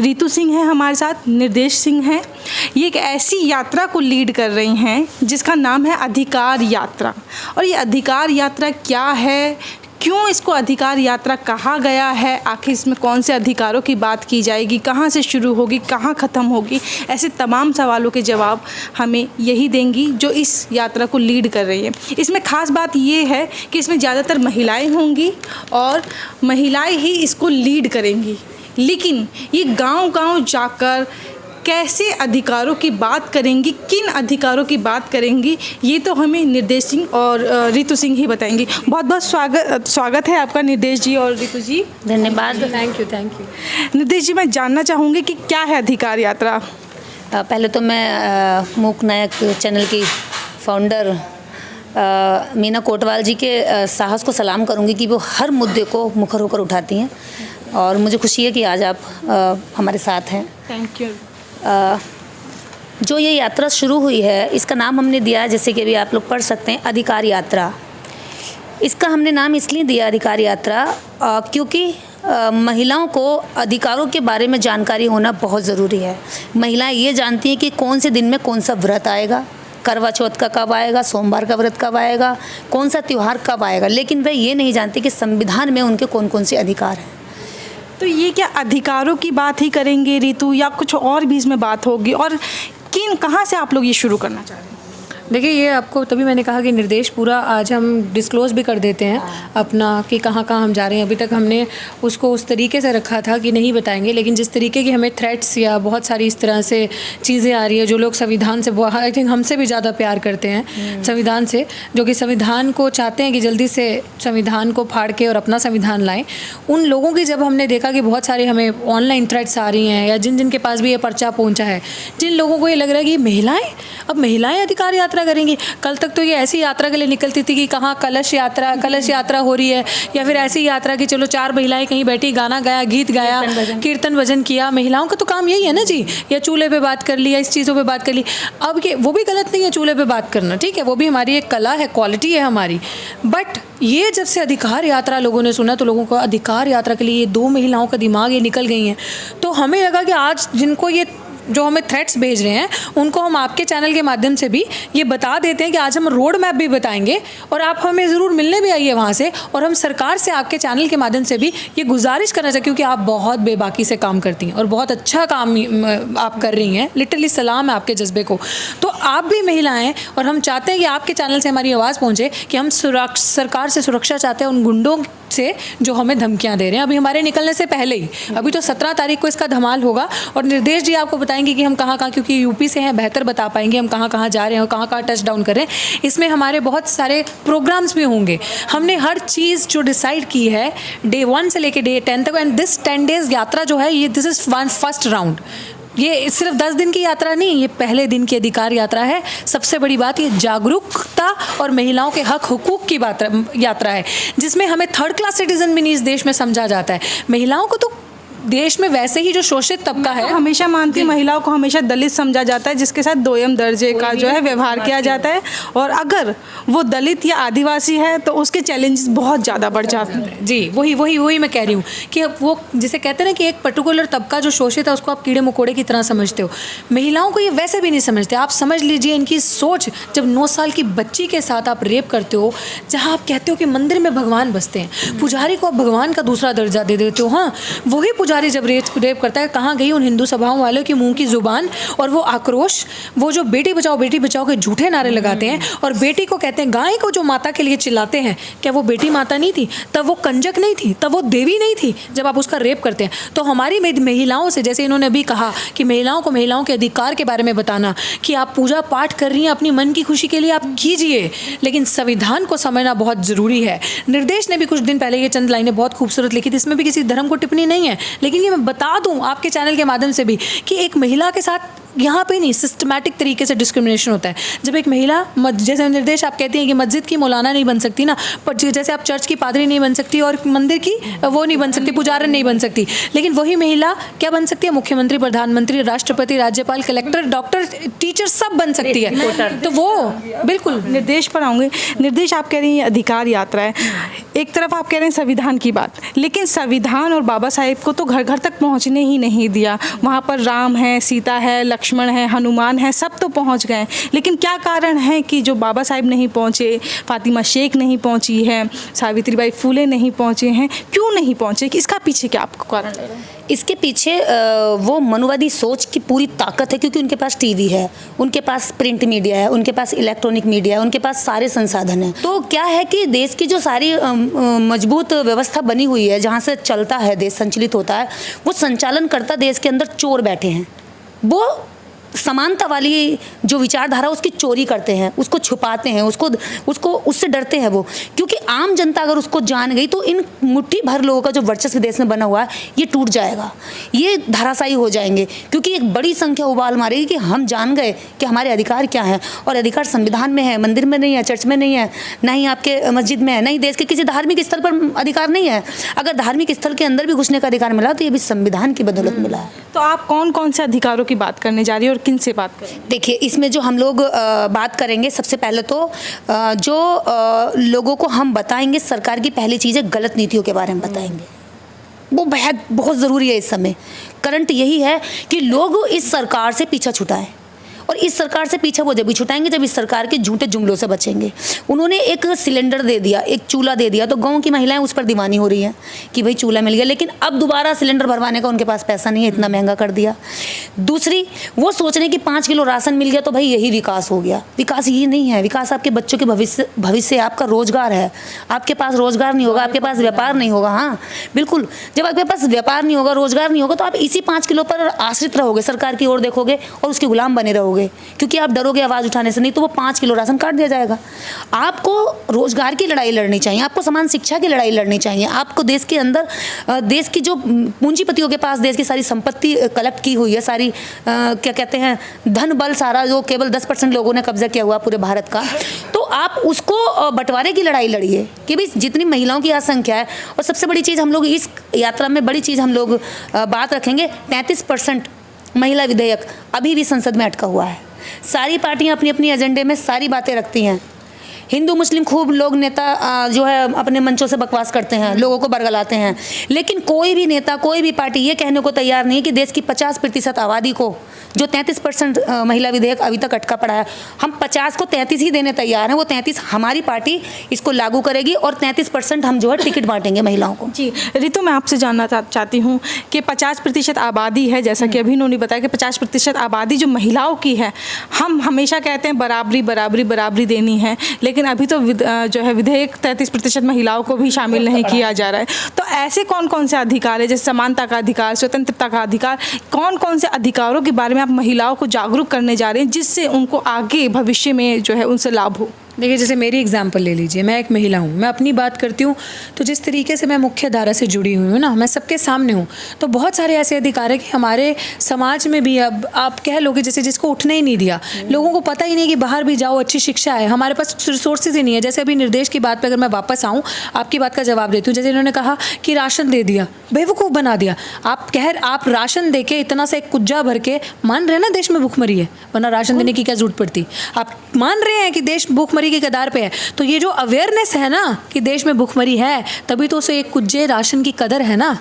रितु सिंह हैं हमारे साथ, निर्देश सिंह हैं। ये एक ऐसी यात्रा को लीड कर रही हैं जिसका नाम है अधिकार यात्रा। और ये अधिकार यात्रा क्या है, क्यों इसको अधिकार यात्रा कहा गया है, आखिर इसमें कौन से अधिकारों की बात की जाएगी, कहाँ से शुरू होगी, कहाँ ख़त्म होगी, ऐसे तमाम सवालों के जवाब हमें यही देंगी जो इस यात्रा को लीड कर रही है। इसमें ख़ास बात ये है कि इसमें ज़्यादातर महिलाएं होंगी और महिलाएं ही इसको लीड करेंगी। लेकिन ये गांव-गांव जाकर कैसे अधिकारों की बात करेंगी, किन अधिकारों की बात करेंगी, ये तो हमें निर्देश सिंह और रितु सिंह ही बताएंगी। बहुत बहुत स्वागत है आपका निर्देश जी और रितु जी। धन्यवाद। Thank you. निर्देश जी, मैं जानना चाहूँगी कि क्या है अधिकार यात्रा। पहले तो मैं मूक नायक चैनल की फाउंडर मीना कोटवाल जी के साहस को सलाम करूँगी कि वो हर मुद्दे को मुखर होकर उठाती हैं, और मुझे खुशी है कि आज आप हमारे साथ हैं। Thank you. जो ये यात्रा शुरू हुई है, इसका नाम हमने दिया है, जैसे कि अभी आप लोग पढ़ सकते हैं, अधिकार यात्रा। इसका हमने नाम इसलिए दिया अधिकार यात्रा क्योंकि महिलाओं को अधिकारों के बारे में जानकारी होना बहुत ज़रूरी है। महिलाएं ये जानती हैं कि कौन से दिन में कौन सा व्रत आएगा, करवा चौथ का कब आएगा, सोमवार का व्रत कब आएगा, कौन सा त्यौहार कब आएगा, लेकिन वह ये नहीं जानती कि संविधान में उनके कौन कौन से अधिकार हैं। तो ये क्या अधिकारों की बात ही करेंगे रितु, या कुछ और भी इसमें बात होगी, और कहाँ से आप लोग ये शुरू करना चाह रहे हैं? देखिए, ये आपको तभी मैंने कहा कि निर्देश पूरा आज हम डिस्क्लोज़ भी कर देते हैं अपना कि कहाँ कहाँ हम जा रहे हैं। अभी तक हमने उसको उस तरीके से रखा था कि नहीं बताएंगे, लेकिन जिस तरीके की हमें थ्रेट्स या बहुत सारी इस तरह से चीज़ें आ रही है, जो लोग संविधान से आई थिंक हमसे भी ज़्यादा प्यार करते हैं संविधान से, जो कि संविधान को चाहते हैं कि जल्दी से संविधान को फाड़ के और अपना संविधान लाएँ, उन लोगों की जब हमने देखा कि बहुत सारी हमें ऑनलाइन थ्रेट्स आ रही हैं, या जिन के पास भी ये पर्चा पहुँचा है, जिन लोगों को ये लग रहा है कि महिलाएँ अधिकार यात्रा करेंगी। कल तक तो ये ऐसी यात्रा के लिए निकलती थी कि कहाँ कलश यात्रा हो रही है, या फिर ऐसी यात्रा कि चलो 4 महिलाएं कहीं बैठी, गाना गाया, गीत गाया, कीर्तन भजन किया। महिलाओं का तो काम यही है ना जी, या चूल्हे पे बात कर ली, या इस चीज़ों पे बात कर ली। अब ये वो भी गलत नहीं है चूल्हे पे बात करना, ठीक है, वो भी हमारी एक कला है, क्वालिटी है हमारी। बट ये जब से अधिकार यात्रा लोगों ने सुना, तो लोगों को अधिकार यात्रा के लिए ये 2 महिलाओं का दिमाग ये निकल गई हैं। तो हमें लगा कि आज जिनको ये जो हमें थ्रेट्स भेज रहे हैं, उनको हम आपके चैनल के माध्यम से भी ये बता देते हैं कि आज हम रोड मैप भी बताएंगे, और आप हमें ज़रूर मिलने भी आइए वहाँ से। और हम सरकार से आपके चैनल के माध्यम से भी ये गुजारिश करना चाहिए, क्योंकि आप बहुत बेबाकी से काम करती हैं और बहुत अच्छा काम आप कर रही हैं। लिटरली सलाम है आपके जज्बे को। तो आप भी महिला हैं, और हम चाहते हैं कि आपके चैनल से हमारी आवाज़ पहुँचे कि हम सरकार से सुरक्षा चाहते हैं उन गुंडों से जो हमें धमकियाँ दे रहे हैं। अभी हमारे निकलने से पहले ही, अभी तो 17 तारीख को इसका धमाल होगा, और निर्देश जी आपको बताएंगे कि हम कहाँ कहाँ, क्योंकि यूपी से हैं, बेहतर बता पाएंगे हम कहाँ कहाँ जा रहे हैं और कहाँ कहाँ टच डाउन कर रहे हैं। इसमें हमारे बहुत सारे प्रोग्राम्स भी होंगे। हमने हर चीज़ जो डिसाइड की है डे 1 से लेके डे 10 तक, एंड दिस 10 डेज यात्रा जो है, ये दिस इज़ फर्स्ट राउंड। ये सिर्फ 10 दिन की यात्रा नहीं, ये पहले दिन की अधिकार यात्रा है। सबसे बड़ी बात, ये जागरूकता और महिलाओं के हक हुकूक की यात्रा है, जिसमें हमें थर्ड क्लास सिटीजन भी नहीं इस देश में समझा जाता है। महिलाओं को तो देश में वैसे ही जो शोषित तबका है, हमेशा मानती महिलाओं को हमेशा दलित समझा जाता है, जिसके साथ दोयम दर्जे का जो है व्यवहार किया जाता है, और अगर वो दलित या आदिवासी है तो उसके चैलेंजेस बहुत ज़्यादा बढ़ जाते हैं। जी, वही मैं कह रही हूँ कि वो जिसे कहते हैं ना कि एक पर्टिकुलर तबका जो शोषित है उसको आप कीड़े मकोड़े की तरह समझते हो, महिलाओं को ये वैसे भी नहीं समझते। आप समझ लीजिए इनकी सोच, जब 9 साल की बच्ची के साथ आप रेप करते हो, जहाँ आप कहते हो कि मंदिर में भगवान बसते हैं, पुजारी को आप भगवान का दूसरा दर्जा दे देते हो। हाँ, वही पुजारी जब रेप करता है, कहाँ गई उन हिंदू सभाओं वालों की मुंह की जुबान और वो आक्रोश, वो जो बेटी बचाओ के झूठे नारे लगाते हैं, और बेटी को कहते हैं, गाय को जो माता के लिए चिल्लाते हैं, क्या वो बेटी माता नहीं थी? तब वो कंजक नहीं थी, तब वो देवी नहीं थी, जब आप उसका रेप करते हैं। तो हमारी महिलाओं से, जैसे इन्होंने अभी कहा कि महिलाओं के अधिकार के बारे में बताना, कि आप पूजा पाठ कर रही हैं अपनी मन की खुशी के लिए, आप कीजिए, लेकिन संविधान को समझना बहुत ज़रूरी है। निर्देश ने भी कुछ दिन पहले ये चंद लाइनें बहुत खूबसूरत लिखी थी, इसमें भी किसी धर्म को टिप्पणी नहीं है, लेकिन ये मैं बता दूं आपके चैनल के माध्यम से भी कि एक महिला के साथ यहाँ पे नहीं, सिस्टमैटिक तरीके से डिस्क्रिमिनेशन होता है। जब एक महिला, जैसे निर्देश आप कहते हैं कि मस्जिद की मौलाना नहीं बन सकती ना, पर जैसे आप चर्च की पादरी नहीं बन सकती और मंदिर की वो नहीं बन सकती, पुजारन नहीं बन सकती, लेकिन वही महिला क्या बन सकती है? मुख्यमंत्री, प्रधानमंत्री, राष्ट्रपति, राज्यपाल, कलेक्टर, डॉक्टर, टीचर, सब बन सकती है। तो वो बिल्कुल निर्देश पर आऊँगे। निर्देश, आप कह रही हैं अधिकार यात्रा है, एक तरफ आप कह रहे हैं संविधान की बात, लेकिन संविधान और बाबा साहेब को तो घर घर तक पहुंचने ही नहीं दिया। वहाँ पर राम है, सीता है, लक्ष्मण है, हनुमान है, सब तो पहुंच गए, लेकिन क्या कारण है कि जो बाबा साहिब नहीं पहुँचे, फातिमा शेख नहीं पहुँची है, सावित्रीबाई फुले नहीं पहुँचे हैं, क्यों नहीं पहुँचे? कि इसका पीछे क्या आपको कारण लग रहा है? इसके पीछे वो मनुवादी सोच की पूरी ताकत है, क्योंकि उनके पास टीवी है, उनके पास प्रिंट मीडिया है, उनके पास इलेक्ट्रॉनिक मीडिया है, उनके पास सारे संसाधन हैं। तो क्या है कि देश की जो सारी मजबूत व्यवस्था बनी हुई है, जहाँ से चलता है देश, संचालित होता है, वो संचालन करता देश के अंदर चोर बैठे हैं। वो समानता वाली जो विचारधारा उसकी चोरी करते हैं, उसको छुपाते हैं, उसको उससे डरते हैं वो, क्योंकि आम जनता अगर उसको जान गई तो इन मुट्ठी भर लोगों का जो वर्चस्व देश में बना हुआ है ये टूट जाएगा, ये धराशायी हो जाएंगे, क्योंकि एक बड़ी संख्या उबाल मारेगी कि हम जान गए कि हमारे अधिकार क्या हैं। और अधिकार संविधान में है, मंदिर में नहीं है, चर्च में नहीं है, ना ही आपके मस्जिद में है, ना ही देश के किसी धार्मिक स्थल पर अधिकार नहीं है। अगर धार्मिक स्थल के अंदर भी घुसने का अधिकार मिला तो ये भी संविधान की बदौलत मिला है। तो आप कौन कौन से अधिकारों की बात करने जा रही है और किन से बात करेंगे? देखिए, इसमें जो हम लोग बात करेंगे, सबसे पहले तो जो लोगों को हम बताएंगे सरकार की पहली चीज़ है गलत नीतियों के बारे में बताएंगे। वो बहुत ज़रूरी है इस समय। करंट यही है कि लोग इस सरकार से पीछा छुटाएं, और इस सरकार से पीछा वो जब भी छुटाएंगे जब इस सरकार के झूठे जुमलों से बचेंगे। उन्होंने एक सिलेंडर दे दिया, एक चूल्हा दे दिया, तो गांव की महिलाएं उस पर दीवानी हो रही हैं कि भाई चूल्हा मिल गया, लेकिन अब दोबारा सिलेंडर भरवाने का उनके पास पैसा नहीं है, इतना महंगा कर दिया। दूसरी, वो सोच रहे कि 5 किलो राशन मिल गया तो भाई यही विकास हो गया। विकास ये नहीं है। विकास आपके बच्चों के भविष्य, आपका रोजगार है। आपके पास रोजगार नहीं होगा, आपके पास व्यापार नहीं होगा। हाँ बिल्कुल, जब आपके पास व्यापार नहीं होगा, रोजगार नहीं होगा, तो आप इसी 5 किलो पर आश्रित रहोगे, सरकार की ओर देखोगे और उसके गुलाम बने रहोगे, क्योंकि आप डरोगे आवाज़ उठाने से। नहीं तो वो 5 किलो राशन काट दिया जाएगा। आपको रोजगार की लड़ाई लड़नी चाहिए, आपको समान शिक्षा की लड़ाई लड़नी चाहिए, आपको देश के अंदर देश की जो पूंजीपतियों के पास देश की सारी संपत्ति कलेक्ट की हुई है, सारी क्या कहते हैं धन बल सारा जो केवल 10% लोगों ने कब्जा किया हुआ पूरे भारत का, तो आप उसको बंटवारे की लड़ाई लड़िए कि भाई जितनी महिलाओं की संख्या है। और सबसे बड़ी चीज़ हम लोग इस यात्रा में बड़ी चीज़ हम लोग बात रखेंगे, 33% महिला विधेयक अभी भी संसद में अटका हुआ है। सारी पार्टियां अपनी अपनी एजेंडे में सारी बातें रखती हैं। हिंदू मुस्लिम खूब लोग नेता जो है अपने मंचों से बकवास करते हैं, लोगों को बरगलाते हैं, लेकिन कोई भी नेता, कोई भी पार्टी ये कहने को तैयार नहीं है कि देश की 50% आबादी को जो 33% महिला विधेयक अभी तक अटका पड़ा है, हम 50 को 33 ही देने तैयार हैं। वो 33 हमारी पार्टी इसको लागू करेगी और 33% हम जो है टिकट बांटेंगे महिलाओं को। जी रितु, मैं आपसे जानना चाहती हूँ कि 50% आबादी है, जैसा कि अभी उन्होंने बताया कि 50% आबादी जो महिलाओं की है, हम हमेशा कहते हैं बराबरी बराबरी बराबरी देनी है, लेकिन अभी तो जो है विधेयक 33% महिलाओं को भी शामिल नहीं किया जा रहा है। तो ऐसे कौन कौन से अधिकार है, जैसे समानता का अधिकार, स्वतंत्रता का अधिकार, कौन कौन से अधिकारों के बारे में आप महिलाओं को जागरूक करने जा रहे हैं जिससे उनको आगे भविष्य में जो है उनसे लाभ हो? देखिए, जैसे मेरी एग्जांपल ले लीजिए, मैं एक महिला हूँ, मैं अपनी बात करती हूँ तो जिस तरीके से मैं मुख्य धारा से जुड़ी हुई हूँ ना, मैं सबके सामने हूँ, तो बहुत सारे ऐसे अधिकार है कि हमारे समाज में भी अब आप कह लो कि जैसे जिसको उठने ही नहीं दिया, लोगों को पता ही नहीं कि बाहर भी जाओ, अच्छी शिक्षा है, हमारे पास रिसोर्सेज ही नहीं है। जैसे अभी निर्देश की बात पर अगर मैं वापस आऊँ, आपकी बात का जवाब देती हूँ। जैसे इन्होंने कहा कि राशन दे दिया, बेवकूफ़ बना दिया। आप राशन दे के इतना सा एक कुज्जा भर के मान रहे हैं ना देश में भूखमरी है, वरना राशन देने की क्या जरूरत पड़ती। आप मान रहे हैं कि देश भूखमरी के कगार पे है, तो ये जो अवेयरनेस है ना कि देश में भूखमरी है, तभी तो उसे एक कुज्जे राशन की कदर है ना।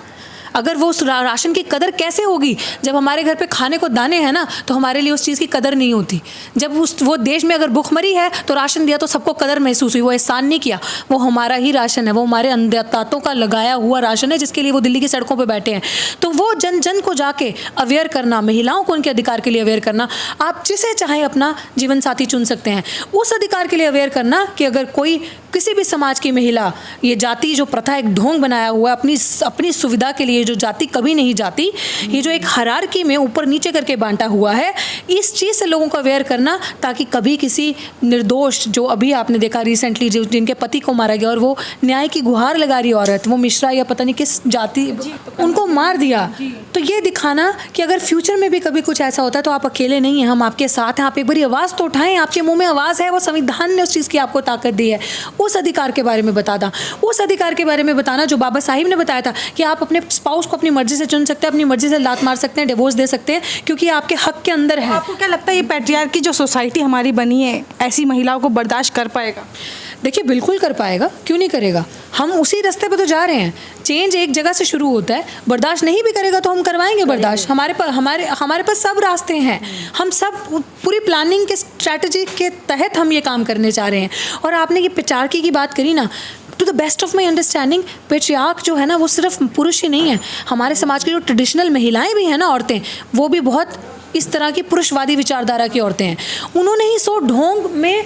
अगर वो उस राशन की कदर कैसे होगी जब हमारे घर पे खाने को दाने हैं ना, तो हमारे लिए उस चीज़ की कदर नहीं होती। जब वो देश में अगर भूखमरी है तो राशन दिया तो सबको कदर महसूस हुई, वो एहसान नहीं किया। वो हमारा ही राशन है, वो हमारे अन्नदाताओं का लगाया हुआ राशन है, जिसके लिए वो दिल्ली की सड़कों पर बैठे हैं। तो वो जन जन को जाके अवेयर करना, महिलाओं को उनके अधिकार के लिए अवेयर करना, आप जिसे चाहे अपना जीवन साथी चुन सकते हैं, उस अधिकार के लिए अवेयर करना कि अगर कोई किसी भी समाज की महिला, ये जाति जो प्रथा एक ढोंग बनाया हुआ है अपनी सुविधा के लिए, जो जाति कभी नहीं जाती, ये जो एक हायरार्की में ऊपर नीचे करके बांटा हुआ है, इस चीज़ से लोगों को अवेयर करना, ताकि कभी किसी निर्दोष, जो अभी आपने देखा रिसेंटली जो जिनके पति को मारा गया और वो न्याय की गुहार लगा रही औरत, वो मिश्रा या पता नहीं किस जाति, उनको मार दिया। तो ये दिखाना कि अगर फ्यूचर में भी कभी कुछ ऐसा होता है तो आप अकेले नहीं हैं, हम आपके साथ हैं। आप एक बारी आवाज़ तो उठाएं, आपके मुंह में आवाज़ है, वो संविधान ने उस चीज़ की आपको ताकत दी है। उस अधिकार के बारे में बताना, उस अधिकार के बारे में बताना जो बाबा साहिब ने बताया था कि आप अपने स्पाउस को अपनी मर्जी से चुन सकते हैं, अपनी मर्जी से लात मार सकते हैं, डिवोर्स दे सकते हैं, क्योंकि आपके हक के अंदर है। आपको क्या लगता है ये पैट्रियार्की जो सोसाइटी हमारी बनी है, ऐसी महिलाओं को बर्दाश्त कर पाएगा? देखिए बिल्कुल कर पाएगा, क्यों नहीं करेगा। हम उसी रास्ते पे तो जा रहे हैं। चेंज एक जगह से शुरू होता है, बर्दाश्त नहीं भी करेगा तो हम करवाएंगे बर्दाश्त। हमारे पास सब रास्ते हैं, हम सब पूरी प्लानिंग के स्ट्रैटेजी के तहत हम ये काम करने चाह रहे हैं। और आपने ये पेट्रियार्की की बात करी ना, to the best of my understanding patriarch जो है ना वो सिर्फ पुरुष ही नहीं है, हमारे समाज की जो ट्रेडिशनल महिलाएं भी हैं ना, औरतें, वो भी बहुत इस तरह की पुरुषवादी विचारधारा की औरतें हैं। उन्होंने ही सो ढोंग में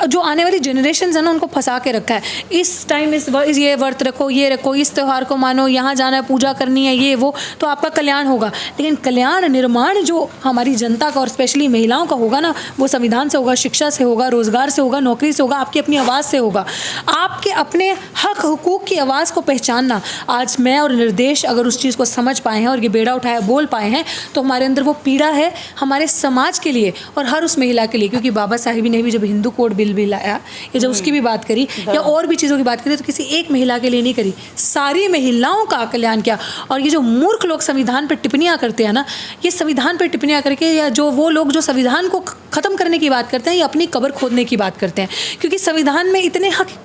जो आने वाली जनरेशन है ना उनको फंसा के रखा है। इस टाइम ये व्रत रखो, ये रखो, इस त्यौहार को मानो, यहाँ जाना है, पूजा करनी है, ये वो, तो आपका कल्याण होगा। लेकिन कल्याण निर्माण जो हमारी जनता का और स्पेशली महिलाओं का होगा ना, वो संविधान से होगा, शिक्षा से होगा, रोजगार से होगा, नौकरी से होगा, आपकी अपनी आवाज़ से होगा। आपके अपने हक हुकूक की आवाज़ को पहचानना, आज मैं और निर्देश अगर उस चीज़ को समझ पाए हैं और ये बेड़ा उठाया बोल पाए हैं, तो हमारे अंदर वो पीड़ा है हमारे समाज के लिए और हर उस महिला के लिए। क्योंकि बाबा साहिब ने भी जब हिंदू कोड बिल भी लाया या जब उसकी भी बात करी या और भी चीज़ों की बात करी, तो किसी एक महिला के लिए नहीं करी, सारी महिलाओं का कल्याण किया। और ये जो मूर्ख लोग संविधान पर टिप्पणियां करते हैं ना, ये संविधान पर टिप्पणियां करके, या जो वो लोग जो संविधान को ख़त्म करने की बात करते हैं, ये अपनी कब्र खोदने की बात करते हैं। क्योंकि संविधान में इतने हक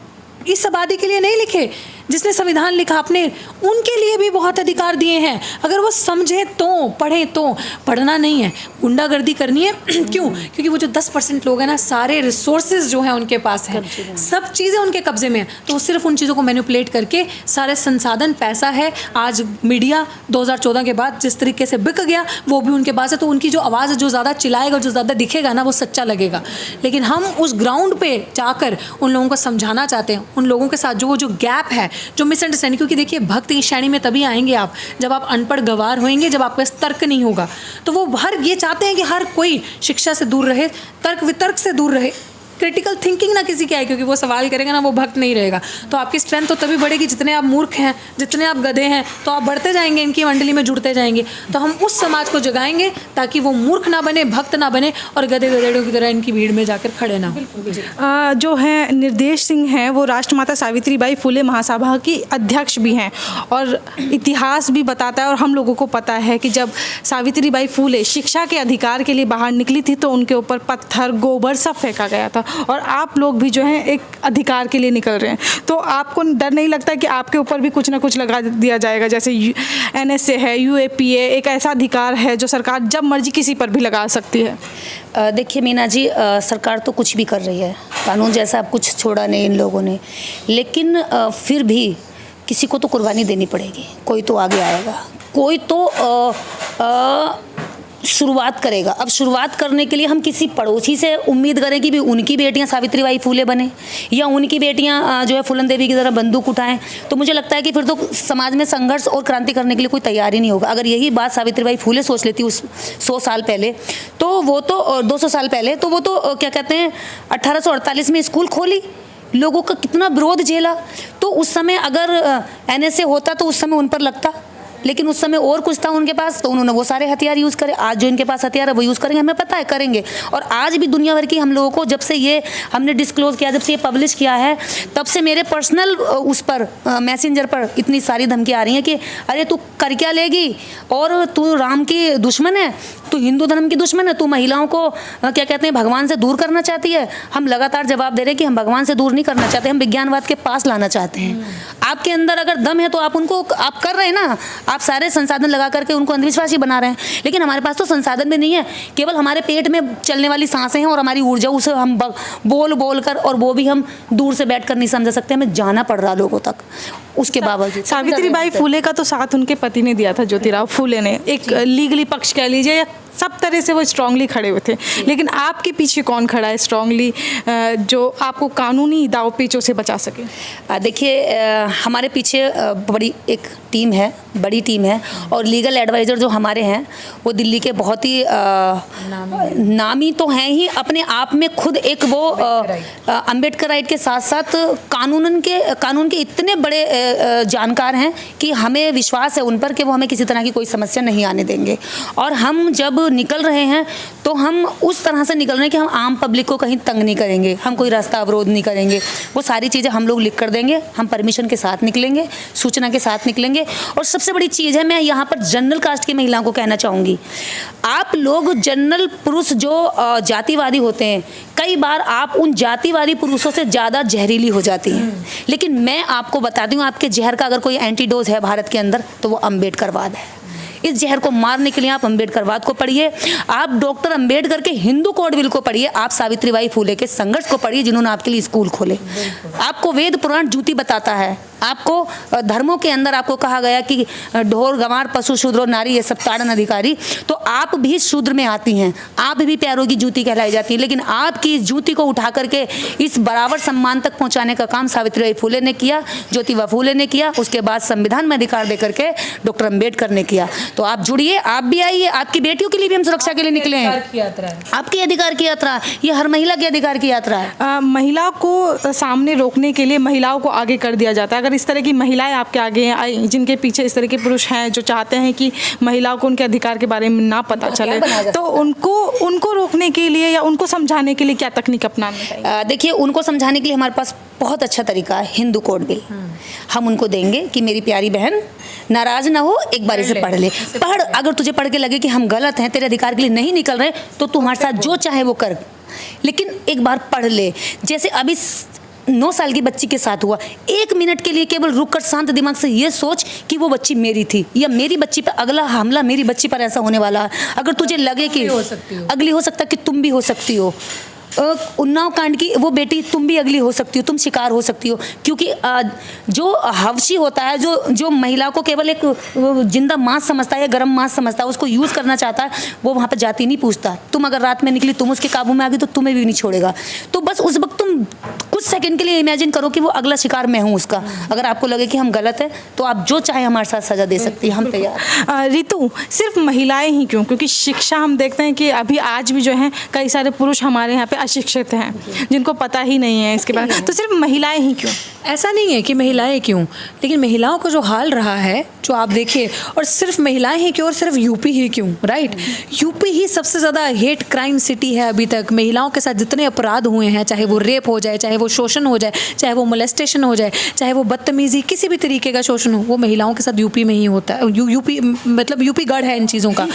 इस आबादी के लिए नहीं लिखे जिसने संविधान लिखा, आपने उनके लिए भी बहुत अधिकार दिए हैं। अगर वो समझे तो, पढ़ें तो, पढ़ना नहीं है, गुंडागर्दी करनी है क्यों? क्योंकि वो जो 10% लोग हैं ना, सारे रिसोर्सेज जो हैं उनके पास हैं, सब चीज़ें उनके कब्जे में हैं, तो सिर्फ उन चीज़ों को मैनिपुलेट करके सारे संसाधन, पैसा है। आज मीडिया 2014 के बाद जिस तरीके से बिक गया, वो भी उनके पास है। तो उनकी जो आवाज़ जो ज़्यादा चिल्लाएगा, जो ज़्यादा दिखेगा ना, वो सच्चा लगेगा। लेकिन हम उस ग्राउंड पे जाकर उन लोगों को समझाना चाहते हैं, उन लोगों के साथ जो गैप है, जो मिसअंडरस्टैंडिंग। क्योंकि देखिए, भक्त की श्रेणी में तभी आएंगे आप जब आप अनपढ़ गवार होंगे, जब आपके पास तर्क नहीं होगा। तो वो ये चाहते हैं कि हर कोई शिक्षा से दूर रहे, तर्क वितर्क से दूर रहे, क्रिटिकल थिंकिंग ना किसी की आए। क्योंकि वो सवाल करेगा ना, वो भक्त नहीं रहेगा। तो आपकी स्ट्रेंथ तो तभी बढ़ेगी जितने आप मूर्ख हैं, जितने आप गधे हैं, तो आप बढ़ते जाएंगे, इनकी मंडली में जुड़ते जाएंगे। तो हम उस समाज को जगाएंगे ताकि वो मूर्ख ना बने, भक्त ना बने और गधे गधेड़ों की तरह इनकी भीड़ में जाकर खड़े ना हो। जो है निर्देश सिंह हैं, वो राष्ट्रमाता सावित्रीबाई फुले महासभा की अध्यक्ष भी हैं और इतिहास भी बताता है और हम लोगों को पता है कि जब सावित्रीबाई फुले शिक्षा के अधिकार के लिए बाहर निकली थी तो उनके ऊपर पत्थर, गोबर सब फेंका गया था। और आप लोग भी जो हैं एक अधिकार के लिए निकल रहे हैं, तो आपको डर नहीं लगता कि आपके ऊपर भी कुछ ना कुछ लगा दिया जाएगा? जैसे NSA है, UAPA एक ऐसा अधिकार है जो सरकार जब मर्जी किसी पर भी लगा सकती है। देखिए मीना जी, सरकार तो कुछ भी कर रही है, कानून जैसा अब कुछ छोड़ा नहीं इन लोगों ने, लेकिन फिर भी किसी को तो कुर्बानी देनी पड़ेगी। कोई तो आगे आएगा, कोई तो शुरुआत करेगा। अब शुरुआत करने के लिए हम किसी पड़ोसी से उम्मीद करें कि भी उनकी बेटियां सावित्रीबाई फुले बने या उनकी बेटियां जो है फूलन देवी की तरह बंदूक उठाएं, तो मुझे लगता है कि फिर तो समाज में संघर्ष और क्रांति करने के लिए कोई तैयार ही नहीं होगा। अगर यही बात सावित्रीबाई फुले सोच लेती उस 100 साल पहले, तो वो तो 200 साल पहले, तो वो तो क्या कहते हैं 1848 में स्कूल खोली, लोगों का कितना विरोध झेला। तो उस समय अगर NSA होता तो उस समय उन पर लगता, लेकिन उस समय और कुछ था उनके पास, तो उन्होंने वो सारे हथियार यूज़ करे। आज जो इनके पास हथियार है वो यूज़ करेंगे, हमें पता है करेंगे। और आज भी दुनिया भर की हम लोगों को, जब से ये हमने डिस्क्लोज़ किया, जब से ये पब्लिश किया है, तब से मेरे पर्सनल उस पर मैसेंजर पर इतनी सारी धमकियाँ आ रही हैं कि अरे तू कर क्या लेगी, और तू राम की दुश्मन है, तू हिंदू धर्म की दुश्मन है, तू महिलाओं को क्या कहते हैं भगवान से दूर करना चाहती है। हम लगातार जवाब दे रहे हैं कि हम भगवान से दूर नहीं करना चाहते, हम विज्ञानवाद के पास लाना चाहते हैं। आपके अंदर अगर दम है तो आप उनको आप कर रहे हैं ना, आप सारे संसाधन लगा करके उनको अंधविश्वासी बना रहे हैं। लेकिन हमारे पास तो संसाधन भी नहीं है, केवल हमारे पेट में चलने वाली सांसें हैं और हमारी ऊर्जा, उसे हम बोल बोल कर, और वो भी हम दूर से बैठ कर नहीं समझ सकते, हमें जाना पड़ रहा लोगों तक। उसके बावजूद सावित्रीबाई फुले का तो साथ उनके पति ने दिया था, ज्योतिराव फुले ने, एक लीगली पक्ष कह लीजिए, या सब तरह से वो स्ट्रांगली खड़े हुए थे। लेकिन आपके पीछे कौन खड़ा है स्ट्रांगली, जो आपको कानूनी दाव पेचों से बचा सके? देखिए, हमारे पीछे बड़ी एक टीम है, बड़ी टीम है, और लीगल एडवाइज़र जो हमारे हैं वो दिल्ली के बहुत ही नामी तो हैं ही अपने आप में, खुद एक वो अम्बेडकर राइट के साथ साथ कानून के इतने बड़े जानकार हैं कि हमें विश्वास है उन पर कि वो हमें किसी तरह की कोई समस्या नहीं आने देंगे। और हम जब निकल रहे हैं तो हम उस तरह से निकल रहे हैं कि हम आम पब्लिक को कहीं तंग नहीं करेंगे, हम कोई रास्ता अवरोध नहीं करेंगे। वो सारी चीज़ें हम लोग लिख कर देंगे, हम परमिशन के साथ निकलेंगे, सूचना के साथ निकलेंगे। और सबसे बड़ी चीज़ है, मैं यहाँ पर जनरल कास्ट की महिलाओं को कहना चाहूँगी, आप लोग जनरल पुरुष जो जातिवादी होते हैं, कई बार आप उन जातिवादी पुरुषों से ज़्यादा जहरीली हो जाती हैं। लेकिन मैं आपको बताती हूँ, आपके जहर का अगर कोई एंटीडोज है भारत के अंदर तो वो अम्बेडकरवाद है। इस जहर को मारने के लिए आप अम्बेडकरवाद को पढ़िए, आप डॉक्टर अम्बेडकर के हिंदू कोड बिल को पढ़िए, आप सावित्रीबाई फुले के संघर्ष को पढ़िए जिन्होंने आपके लिए स्कूल खोले। आपको वेद पुराण जूती बताता है, आपको धर्मों के अंदर आपको कहा गया कि ढोर गंवार पशु शूद्र और नारी ये सब ताड़न अधिकारी, तो आप भी शूद्र में आती हैं, आप भी पैरों की जूती कहलाई जाती है। लेकिन आपकी इस जूती को उठा करके इस बराबर सम्मान तक पहुंचाने का काम सावित्रीबाई फुले ने किया, ज्योतिबा फुले ने किया, उसके बाद संविधान में अधिकार देकर के डॉक्टर अम्बेडकर ने किया। तो आप जुड़िए, आप भी आइए, आपकी बेटियों के लिए भी हम सुरक्षा के लिए निकले हैं। आपके अधिकार की यात्रा, ये हर महिला के अधिकार की यात्रा है। महिला को सामने रोकने के लिए महिलाओं को आगे कर दिया जाता है। अगर इस तरह की महिलाएं आपके आगे हैं, जिनके पीछे इस तरह के पुरुष हैं जो चाहते हैं कि महिलाओं को उनके अधिकार के बारे में ना पता चले, तो उनको रोकने के लिए या उनको समझाने के लिए क्या तकनीक अपनानी चाहिए? देखिए, उनको समझाने के लिए हमारे पास बहुत अच्छा तरीका है, हिंदू कोड बिल। हम उनको देंगे कि मेरी प्यारी बहन नाराज ना हो, एक बार इसे पढ़ ले, पढ़। अगर तुझे पढ़ के लगे कि हम गलत हैं, तेरे अधिकार के लिए नहीं निकल रहे, तो तू हमारे साथ जो चाहे वो कर, लेकिन एक बार पढ़ ले। जैसे अभी 9 साल की बच्ची के साथ हुआ, 1 मिनट के लिए केवल रुक कर शांत दिमाग से ये सोच कि वो बच्ची मेरी थी, या मेरी बच्ची पर अगला हमला मेरी बच्ची पर ऐसा होने वाला है। अगर तुझे लगे कि अगली हो सकता कि तुम भी हो सकती हो, उन्नाव कांड की वो बेटी तुम भी अगली हो सकती हो, तुम शिकार हो सकती हो। क्योंकि जो हवशी होता है, जो महिला को केवल एक जिंदा मांस समझता है या गर्म मांस समझता है, उसको यूज़ करना चाहता है, वो वहाँ पर जाति नहीं पूछता। तुम अगर रात में निकली, तुम उसके काबू में आ गई, तो तुम्हें भी नहीं छोड़ेगा। तो बस उस वक्त तुम कुछ सेकंड के लिए इमेजिन करो कि वो अगला शिकार मैं हूँ उसका। अगर आपको लगे कि हम गलत हैं, तो आप जो चाहे हमारे साथ सजा दे सकती है, हम तैयार। रितु, सिर्फ महिलाएं ही क्यों? क्योंकि शिक्षा हम देखते हैं कि अभी आज भी जो है कई सारे पुरुष हमारे यहाँ पे अशिक्षित हैं, जिनको पता ही नहीं है इसके बारे में, तो सिर्फ महिलाएं ही क्यों? ऐसा नहीं है कि महिलाएं क्यों, लेकिन महिलाओं का जो हाल रहा है, जो आप देखिए, और सिर्फ महिलाएं ही क्यों और सिर्फ यूपी ही क्यों, राइट? यूपी ही सबसे ज़्यादा हेट क्राइम सिटी है अभी तक। महिलाओं के साथ जितने अपराध हुए हैं, चाहे वो रेप हो जाए, चाहे वो शोषण हो जाए, चाहे वो मोलेस्टेशन हो जाए, चाहे वो बदतमीजी, किसी भी तरीके का शोषण हो, वो महिलाओं के साथ यूपी में ही होता है। यूपी मतलब यूपी गढ़ है इन चीज़ों का।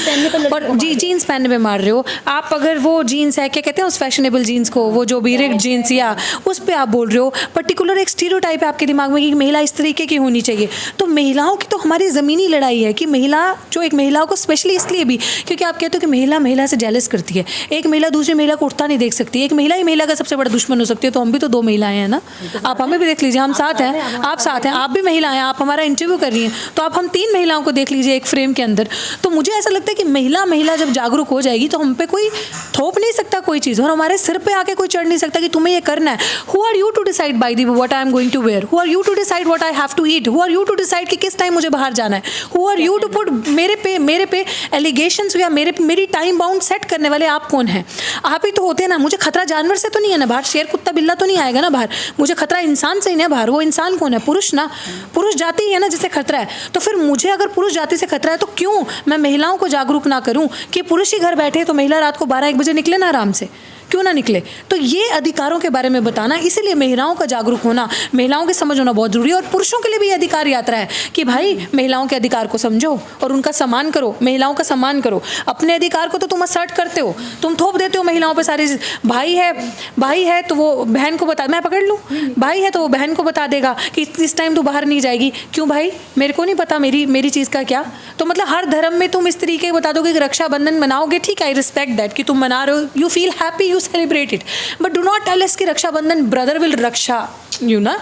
और जी, जीन्स पहनने में मार रहे हो आप, अगर वो जीन्स है, क्या कहते हैं उस फैशनेबल जीन्स को, वो जो भी रिग्ड जीन्स, या उस पर आप बोल रहे हो, पर्टिकुलर एक स्टीरियोटाइप है आपके दिमाग में कि महिला इस तरीके की होनी चाहिए। तो महिलाओं की तो हमारी ज़मीनी लड़ाई है कि महिला जो एक महिला को स्पेशली इसलिए भी क्योंकि आप कहते हो कि महिला से जेलस करती है, एक महिला दूसरी महिला को उठता नहीं देख सकती, एक महिला ही महिला का सबसे बड़ा दुश्मन हो सकती है। तो हम भी तो 2 महिलाएं हैं ना, आप हमें भी देख लीजिए, हम साथ हैं, आप साथ हैं, आप भी महिला हैं, आप हमारा इंटरव्यू कर रही हैं, तो आप हम 3 महिलाओं को देख लीजिए एक फ्रेम के अंदर। तो मुझे ऐसा लगता है कि महिला जब जागरूक हो जाएगी तो हम पे कोई थोप नहीं सकता कोई चीज़, और हमारे सिर पे आके कोई चढ़ नहीं सकता कि तुम्हें ये करना है। Who are you to decide by the what I am going to wear? Who are you to decide what I have to eat? Who are you to decide कि किस टाइम मुझे बाहर जाना है? Who are you to put मेरे पे allegations या मेरी टाइम बाउंड सेट करने वाले आप कौन हैं? आप ही तो होते हैं ना। मुझे खतरा जानवर से तो नहीं है ना बाहर, शेर कुत्ता बिल्ला तो नहीं आएगा ना बाहर, मुझे खतरा इंसान से ही ना बाहर। वो इंसान कौन है? पुरुष ना, पुरुष जाति ही है ना जिसे खतरा है। तो फिर मुझे अगर पुरुष जाति से खतरा है तो क्यों मैं महिलाओं को जागरूक ना करूं कि पुरुष ही घर बैठे तो महिला रात को 12-1 बजे निकले ना आराम से, क्यों ना निकले? तो ये अधिकारों के बारे में बताना, इसीलिए महिलाओं का जागरूक होना, महिलाओं के समझ होना बहुत जरूरी है। और पुरुषों के लिए भी अधिकार यात्रा है कि भाई महिलाओं के अधिकार को समझो और उनका सम्मान करो, महिलाओं का सम्मान करो। अपने अधिकार को तो तुम असर्ट करते हो, तुम थोप देते हो महिलाओं पे सारी। भाई है तो वो बहन को बता, मैं पकड़ लूँ, भाई है तो वो बहन को बता देगा कि इस टाइम तो बाहर नहीं जाएगी। क्यों भाई? मेरे को नहीं पता मेरी चीज़ का क्या? तो मतलब हर धर्म में तुम इस तरीके बता दोगे कि रक्षाबंधन मनाओगे, ठीक है, आई रिस्पेक्ट दैट कि तुम मना रहे हो, you feel happy, you celebrate it, but do not tell us कि Rakshabandhan brother will Raksha, you know,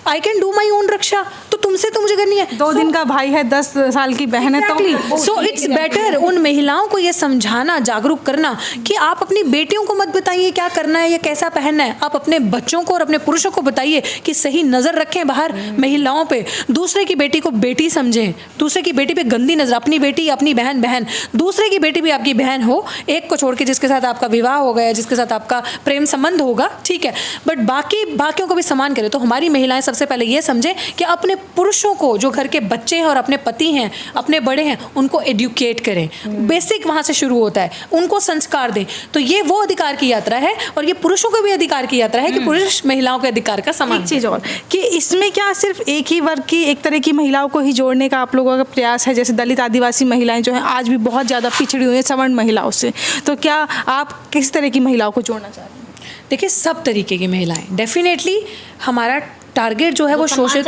I can do my own रक्षा। तो तुमसे तो मुझे करनी है। 2 दिन का भाई है, 10 साल की बहन है, तो सो इट्स बेटर उन महिलाओं को ये समझाना, जागरूक करना कि आप अपनी बेटियों को मत बताइए क्या करना है या कैसा पहनना है, आप अपने बच्चों को और अपने पुरुषों को बताइए कि सही नज़र रखें बाहर महिलाओं पे, दूसरे की बेटी को बेटी समझें, दूसरे की बेटी पे गंदी नज़र, अपनी बेटी अपनी बहन, दूसरे की बेटी भी आपकी बहन हो, एक को छोड़ के जिसके साथ आपका विवाह हो गया, जिसके साथ आपका प्रेम संबंध होगा, ठीक है, बट बाकियों को भी सम्मान करें। तो हमारी महिलाएं सबसे पहले ये समझें कि अपने पुरुषों को, जो घर के बच्चे हैं और अपने पति हैं, अपने बड़े हैं, उनको एडुकेट करें। बेसिक वहाँ से शुरू होता है, उनको संस्कार दें। तो ये वो अधिकार की यात्रा है, और ये पुरुषों को भी अधिकार की यात्रा है कि पुरुष महिलाओं के अधिकार का सम्मान। एक चीज़ और कि इसमें क्या सिर्फ एक ही वर्ग की, एक तरह की महिलाओं को ही जोड़ने का आप लोगों का प्रयास है? जैसे दलित आदिवासी महिलाएं जो हैं आज भी बहुत ज़्यादा पिछड़ी हुई हैं सवर्ण महिलाओं से, तो क्या आप किस तरह की महिलाओं को जोड़ना चाह रहे हैं? देखिए, सब तरीके की महिलाएं, डेफिनेटली हमारा टारगेट जो है वो शोषित,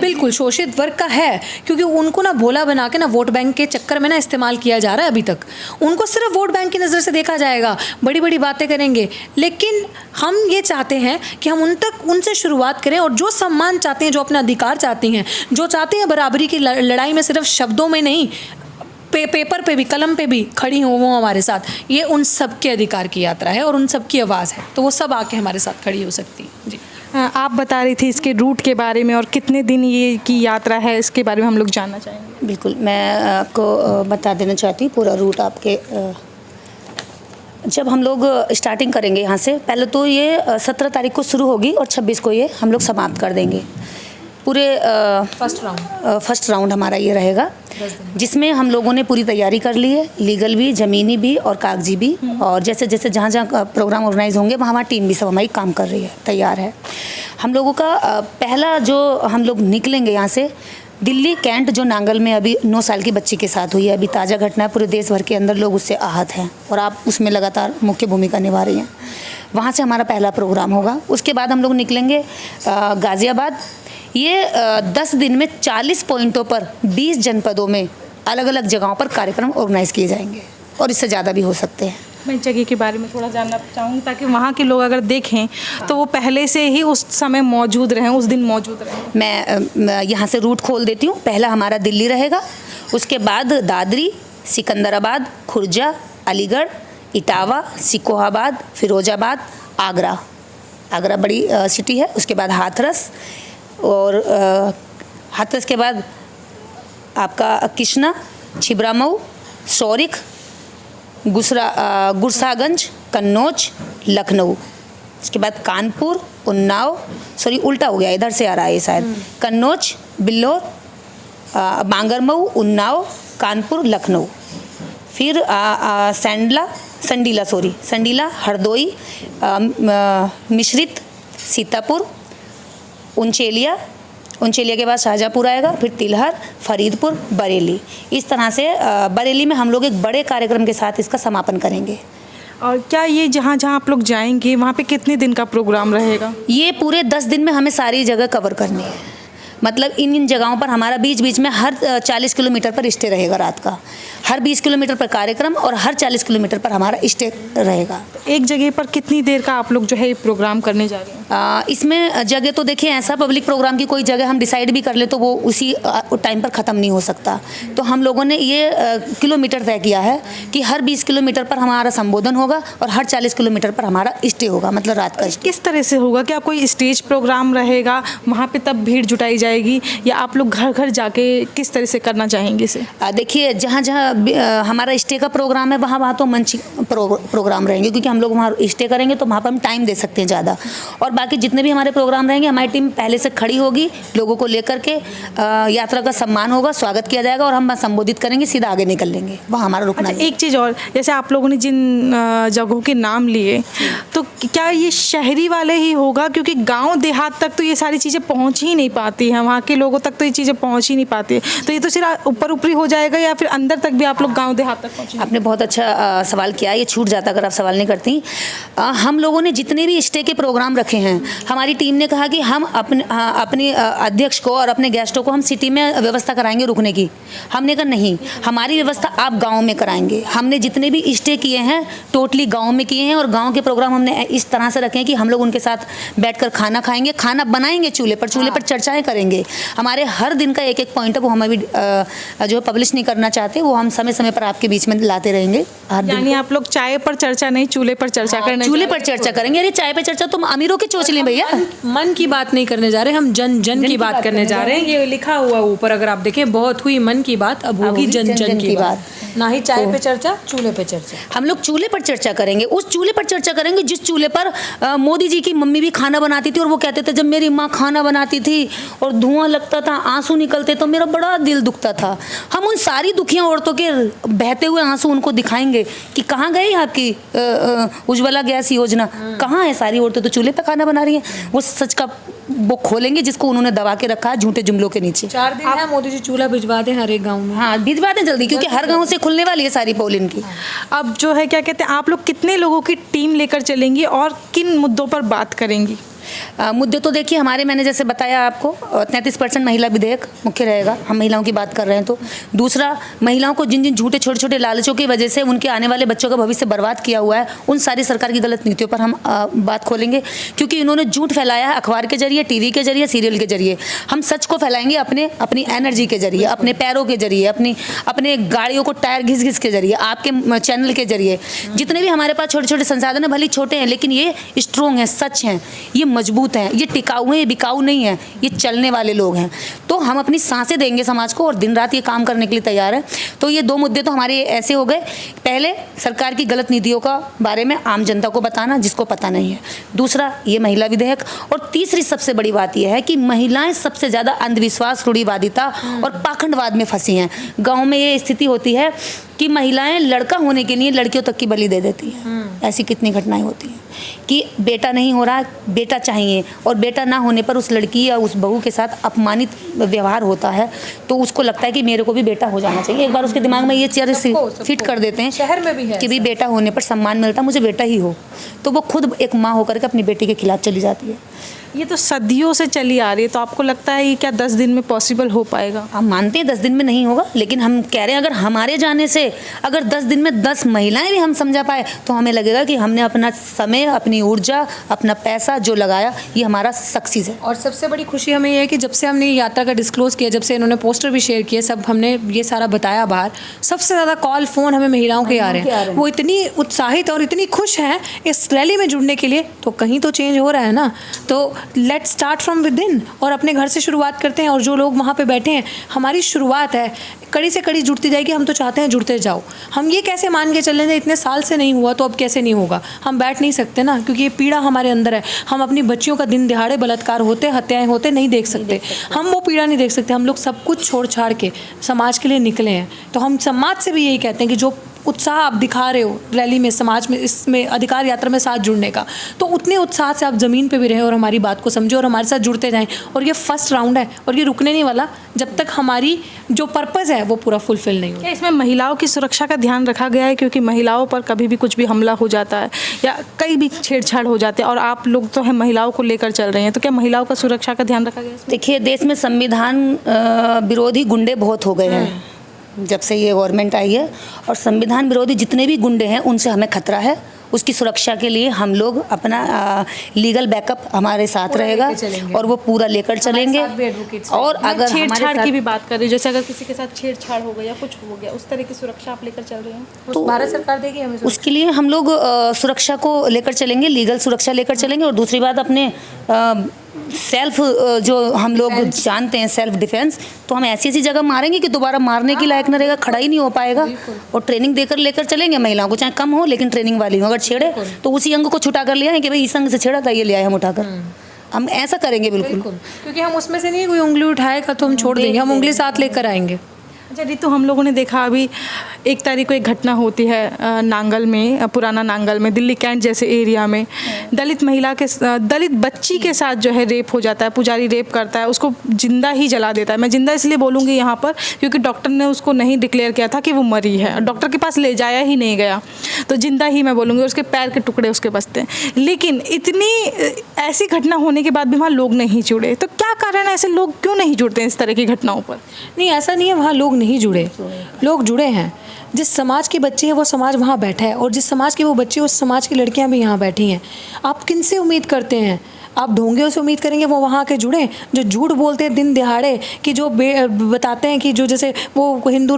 बिल्कुल शोषित वर्ग का है, क्योंकि उनको ना भोला बना के ना वोट बैंक के चक्कर में ना इस्तेमाल किया जा रहा है। अभी तक उनको सिर्फ वोट बैंक की नज़र से देखा जाएगा, बड़ी बड़ी बातें करेंगे, लेकिन हम ये चाहते हैं कि हम उनसे शुरुआत करें, और जो सम्मान चाहते हैं, जो अपना अधिकार चाहती हैं, जो चाहते हैं बराबरी की लड़ाई में सिर्फ शब्दों में नहीं, पेपर पे भी, कलम पे भी खड़ी हो वो हमारे साथ, ये उन सब के अधिकार की यात्रा है और उन सब की आवाज़ है, तो वो सब आके हमारे साथ खड़ी हो सकती है। जी, आप बता रही थी इसके रूट के बारे में, और कितने दिन ये की यात्रा है इसके बारे में हम लोग जानना चाहेंगे। बिल्कुल, मैं आपको बता देना चाहती हूँ पूरा रूट आपके। जब हम लोग स्टार्टिंग करेंगे यहाँ से, पहले तो ये 17 तारीख को शुरू होगी और 26 को ये हम लोग समाप्त कर देंगे। पूरे फर्स्ट राउंड हमारा ये रहेगा, जिसमें हम लोगों ने पूरी तैयारी कर ली है, लीगल भी, ज़मीनी भी और कागजी भी। और जैसे जैसे जहाँ जहाँ प्रोग्राम ऑर्गेनाइज होंगे वहाँ वहाँ टीम भी सब हमारी काम कर रही है, तैयार है। हम लोगों का पहला जो हम लोग निकलेंगे यहाँ से, दिल्ली कैंट, जो नांगल में अभी 9 साल की बच्ची के साथ हुई है, अभी ताज़ा घटना है, पूरे देश भर के अंदर लोग उससे आहत हैं और आप उसमें लगातार मुख्य भूमिका निभा रही हैं। वहाँ से हमारा पहला प्रोग्राम होगा। उसके बाद हम लोग निकलेंगे गाज़ियाबाद। ये 10 दिन में 40 पॉइंटों पर 20 जनपदों में अलग अलग जगहों पर कार्यक्रम ऑर्गेनाइज किए जाएंगे, और इससे ज़्यादा भी हो सकते हैं। मैं जगह के बारे में थोड़ा जानना चाहूँगी, ताकि वहाँ के लोग अगर देखें तो वो पहले से ही उस समय मौजूद रहें, उस दिन मौजूद रहें। मैं यहाँ से रूट खोल देती हूँ। पहला हमारा दिल्ली रहेगा, उसके बाद दादरी, सिकंदराबाद, खुर्जा, अलीगढ़, इटावा, सिकोहाबाद, फिरोजाबाद, आगरा बड़ी सिटी है, उसके बाद हाथरस, और हाथरस के बाद आपका किश्ना, छिबरामऊ, शौरिक, गुरसागंज, कन्नौज, लखनऊ, उसके बाद कानपुर, उन्नाव, सॉरी उल्टा हो गया, इधर से आ रहा है ये शायद, कन्नौज, बिल्लौर, बांगरमऊ, उन्नाव, कानपुर, लखनऊ, फिर संडीला, हरदोई, मिश्रित, सीतापुर, उंचेलिया के बाद शाहजहाँपुर आएगा, फिर तिलहर, फरीदपुर, बरेली। इस तरह से बरेली में हम लोग एक बड़े कार्यक्रम के साथ इसका समापन करेंगे। और क्या ये जहाँ जहाँ आप लोग जाएंगे वहाँ पे कितने दिन का प्रोग्राम रहेगा? ये पूरे 10 दिन में हमें सारी जगह कवर करनी है। मतलब इन जगहों पर हमारा बीच बीच में हर 40 किलोमीटर पर स्टे रहेगा रात का, हर 20 किलोमीटर पर कार्यक्रम और हर 40 किलोमीटर पर हमारा स्टे रहेगा। एक जगह पर कितनी देर का आप लोग जो है ये प्रोग्राम करने जा रहे हैं? इसमें जगह तो देखिए, ऐसा पब्लिक प्रोग्राम की कोई जगह हम डिसाइड भी कर ले तो वो उसी टाइम पर ख़त्म नहीं हो सकता। तो हम लोगों ने ये किलोमीटर तय किया है कि हर 20 किलोमीटर पर हमारा संबोधन होगा और हर 40 किलोमीटर पर हमारा स्टे होगा, मतलब रात का स्टे। किस तरह से होगा? क्या कोई स्टेज प्रोग्राम रहेगा वहाँ पे तब भीड़ जुटाई जाएगी, या आप लोग घर घर जाके किस तरह से करना चाहेंगे इसे? देखिए, जहाँ जहाँ हमारा स्टे का प्रोग्राम है वहाँ तो मंच प्रोग्राम रहेंगे, क्योंकि हम लोग वहाँ स्टे करेंगे तो वहाँ पर हम टाइम दे सकते हैं ज़्यादा। और बाकी जितने भी हमारे प्रोग्राम रहेंगे, हमारी टीम पहले से खड़ी होगी, लोगों को लेकर के यात्रा का सम्मान होगा, स्वागत किया जाएगा और हम संबोधित करेंगे, सीधा आगे निकल लेंगे, वहाँ हमारा रुकना। अच्छा, एक चीज़ और, जैसे आप लोगों ने जिन जगहों के नाम लिए, तो क्या ये शहरी वाले ही होगा? क्योंकि गाँव देहात तक तो ये सारी चीज़ें पहुँच ही नहीं पाती हैं, वहाँ के लोगों तक तो ये चीज़ें पहुँच ही नहीं पाती है, तो ये तो सिर्फ ऊपरी हो जाएगा, या फिर अंदर तक भी आप लोग गाँव देहात तक पहुँचे? आपने बहुत अच्छा सवाल किया, ये छूट जाता अगर आप सवाल नहीं करती। हम लोगों ने जितने भी स्टे के प्रोग्राम रखे हैं, हमारी टीम ने कहा कि हम अपने अध्यक्ष को और अपने गेस्टों को हम सिटी में व्यवस्था कराएंगे रुकने की। हमने कहा नहीं, हमारी व्यवस्था आप गांव में कराएंगे। हमने जितने भी स्टे किए हैं टोटली गांव में किए हैं, और गांव के प्रोग्राम हमने इस तरह से रखे हैं कि हम लोग उनके साथ बैठकर खाना खाएंगे, खाना बनाएंगे चूल्हे पर चर्चाएं करेंगे। रहेंगे। हमारे हर दिन का एक एक पॉइंट है वो हम अभी जो पब्लिश नहीं करना चाहते, वो हम समय समय पर आपके बीच में लाते रहेंगे। हर दिन यानी आप लोग चाय पर चर्चा नहीं, चूल्हे पर चर्चा करने चूल्हे पर चर्चा करेंगे। अरे चाय पे चर्चा तुम अमीरों की चोचले भैया। मन की बात नहीं करने जा रहे, हम जन जन की बात करने जा रहे हैं। ये लिखा हुआ ऊपर अगर आप देखें, बहुत हुई मन की बात, अब होगी जन जन की बात। ना ही चाय पे चर्चा, चूल्हे पे चर्चा। हम लोग चूल्हे पर चर्चा करेंगे, उस चूल्हे पर चर्चा करेंगे जिस चूल्हे पर मोदी जी की मम्मी भी खाना बनाती थी और वो कहते थे जब मेरी माँ खाना बनाती थी और धुआं लगता था, आंसू निकलते तो मेरा बड़ा दिल दुखता था। हम उन सारी दुखियां औरतों के बहते हुए आंसू उनको दिखाएंगे कि कहाँ गई आपकी उज्ज्वला गैस योजना, कहाँ है? सारी औरतें तो चूल्हे पर खाना बना रही हैं। वो सच का वो खोलेंगे जिसको उन्होंने दबा के रखा है झूठे जुमलों के नीचे। 4 दिन है, मोदी जी चूल्हा भिजवा दें हर एक गाँव में। हाँ भिजवा दें जल्दी, क्योंकि हर गाँव से खुलने वाली है सारी पोल इनकी। अब जो है क्या कहते हैं, आप लोग कितने लोगों की टीम लेकर चलेंगी और किन मुद्दों पर बात करेंगी? मुद्दे तो देखिए हमारे, मैंने जैसे बताया आपको 33% महिला विधेयक मुख्य रहेगा, हम महिलाओं की बात कर रहे हैं तो। दूसरा, महिलाओं को जिन जिन झूठे छोटे छोटे लालचों की वजह से उनके आने वाले बच्चों का भविष्य बर्बाद किया हुआ है, उन सारी सरकार की गलत नीतियों पर हम बात खोलेंगे, क्योंकि इन्होंने झूठ फैलाया है अखबार के जरिए, टीवी के जरिए, सीरियल के जरिए। हम सच को फैलाएंगे अपनी एनर्जी के जरिए, अपने पैरों के जरिए, अपने गाड़ियों को टायर घिस घिस के जरिए, आपके चैनल के जरिए। जितने भी हमारे पास छोटे छोटे संसाधन है, भले छोटे हैं लेकिन ये स्ट्रोंग हैं, सच हैं, ये मजबूत हैं, ये टिकाऊ हैं, ये बिकाऊ नहीं है, ये चलने वाले लोग हैं। तो हम अपनी सांसें देंगे समाज को और दिन रात ये काम करने के लिए तैयार हैं। तो ये 2 मुद्दे तो हमारे ऐसे हो गए। पहले सरकार की गलत नीतियों का बारे में आम जनता को बताना जिसको पता नहीं है। दूसरा ये महिला विधेयक। और तीसरी सबसे बड़ी बात यह है कि महिलाएं सबसे ज़्यादा अंधविश्वास, रूढ़िवादिता और पाखंडवाद में फंसी हैं। गाँव में ये स्थिति होती है कि महिलाएं लड़का होने के लिए लड़कियों तक की बलि दे देती हैं। ऐसी कितनी घटनाएं होती हैं कि बेटा नहीं हो रहा, बेटा चाहिए, और बेटा ना होने पर उस लड़की या उस बहू के साथ अपमानित व्यवहार होता है, तो उसको लगता है कि मेरे को भी बेटा हो जाना चाहिए। एक बार उसके दिमाग में ये चीज़ फिट कर देते हैं, शहर में भी है कि भी बेटा होने पर सम्मान मिलता, मुझे बेटा ही हो, तो वो खुद एक माँ होकर के अपनी बेटी के खिलाफ चली जाती है। ये तो सदियों से चली आ रही है, तो आपको लगता है ये क्या 10 दिन में पॉसिबल हो पाएगा? हम मानते हैं 10 दिन में नहीं होगा, लेकिन हम कह रहे हैं अगर हमारे जाने से अगर 10 दिन में 10 महिलाएं भी हम समझा पाए तो हमें लगेगा कि हमने अपना समय, अपनी ऊर्जा, अपना पैसा जो लगाया ये हमारा सक्सेस है। और सबसे बड़ी खुशी हमें ये है कि जब से हमने ये यात्रा का डिस्क्लोज़ किया, जब से इन्होंने पोस्टर भी शेयर किए, सब हमने ये सारा बताया बाहर, सबसे ज़्यादा कॉल फ़ोन हमें महिलाओं के आ रहे हैं। वो इतनी उत्साहित और इतनी खुश हैं इस रैली में जुड़ने के लिए, तो कहीं तो चेंज हो रहा है ना। तो let's start from with in, और अपने घर से शुरुआत करते हैं। और जो लोग वहाँ पे बैठे हैं, हमारी शुरुआत है, कड़ी से कड़ी जुड़ती जाएगी। हम तो चाहते हैं जुड़ते जाओ। हम ये कैसे मान के चल रहे हैं इतने साल से नहीं हुआ तो अब कैसे नहीं होगा? हम बैठ नहीं सकते ना, क्योंकि ये पीड़ा हमारे अंदर है। हम अपनी बच्चियों का दिन दिहाड़े बलात्कार होते, हत्याएं होते नहीं देख सकते, हम वो पीड़ा नहीं देख सकते। हम लोग सब कुछ छोड़ छाड़ के समाज के लिए निकले हैं। तो हम समाज से भी यही कहते हैं कि जो उत्साह आप दिखा रहे हो रैली में, समाज में, इसमें अधिकार यात्रा में साथ जुड़ने का, तो उतने उत्साह से आप ज़मीन पे भी रहें और हमारी बात को समझो और हमारे साथ जुड़ते जाएं। और ये फर्स्ट राउंड है और ये रुकने नहीं वाला जब तक हमारी जो पर्पज़ है वो पूरा फुलफिल नहीं हो। क्या इसमें महिलाओं की सुरक्षा का ध्यान रखा गया है? क्योंकि महिलाओं पर कभी भी कुछ भी हमला हो जाता है या कई भी छेड़छाड़ हो जाते हैं, और आप लोग तो है महिलाओं को लेकर चल रहे हैं, तो क्या महिलाओं का सुरक्षा का ध्यान रखा गया है? देखिए, देश में संविधान विरोधी गुंडे बहुत हो गए हैं जब से ये गवर्नमेंट आई है, और संविधान विरोधी जितने भी गुंडे हैं उनसे हमें खतरा है। उसकी सुरक्षा के लिए हम लोग अपना लीगल बैकअप हमारे साथ रहेगा और वो पूरा लेकर चलेंगे। और अगर छेड़छाड़ की भी बात करें, जैसे अगर किसी के साथ छेड़छाड़ हो गया या कुछ हो गया, उस तरह की सुरक्षा आप लेकर चल रहे हैं? तो भारत सरकार देगी हमें उसके लिए हम लोग सुरक्षा को लेकर चलेंगे, लीगल सुरक्षा लेकर चलेंगे। और दूसरी बात, अपने सेल्फ जो हम लोग जानते हैं, सेल्फ डिफेंस, तो हम ऐसी ऐसी जगह मारेंगे कि दोबारा मारने की लायक न रहेगा, खड़ा ही नहीं हो पाएगा। और ट्रेनिंग देकर लेकर चलेंगे महिलाओं को, चाहे कम हो लेकिन ट्रेनिंग वाली हो। अगर छेड़े तो उसी अंग को छुटा कर ले आए कि भाई इस अंग से छेड़ा था, ये ले आए हम उठाकर। हम ऐसा करेंगे बिल्कुल, क्योंकि हम उसमें से नहीं कोई उंगली उठाएगा तो हम छोड़ देंगे, हम उंगली साथ लेकर आएंगे। अच्छा रितु, हम लोगों ने देखा अभी 1 तारीख को एक घटना होती है नांगल में, पुराना नांगल में, दिल्ली कैंट जैसे एरिया में, दलित बच्ची के साथ जो है रेप हो जाता है, पुजारी रेप करता है, उसको जिंदा ही जला देता है। मैं जिंदा इसलिए बोलूँगी यहाँ पर क्योंकि डॉक्टर ने उसको नहीं डिक्लेयर किया था कि वो मरी है, डॉक्टर के पास ले जाया ही नहीं गया, तो जिंदा ही मैं बोलूँगी। उसके पैर के टुकड़े उसके बचते हैं। लेकिन इतनी ऐसी घटना होने के बाद भी वहाँ लोग नहीं जुड़े, तो क्या कारण है? ऐसे लोग क्यों नहीं जुड़ते हैं इस तरह की घटनाओं पर? नहीं, ऐसा नहीं है वहाँ लोग नहीं जुड़े, लोग जुड़े हैं। जिस समाज की बच्ची है वो समाज वहाँ बैठा है, और जिस समाज की वो बच्ची है उस समाज की लड़कियाँ भी यहाँ बैठी हैं। आप किन से उम्मीद करते हैं? आप ढोंगियों से उम्मीद करेंगे वो वहाँ के जुड़े, जो झूठ बोलते हैं दिन दिहाड़े, कि जो बताते हैं कि जो जैसे वो हिंदू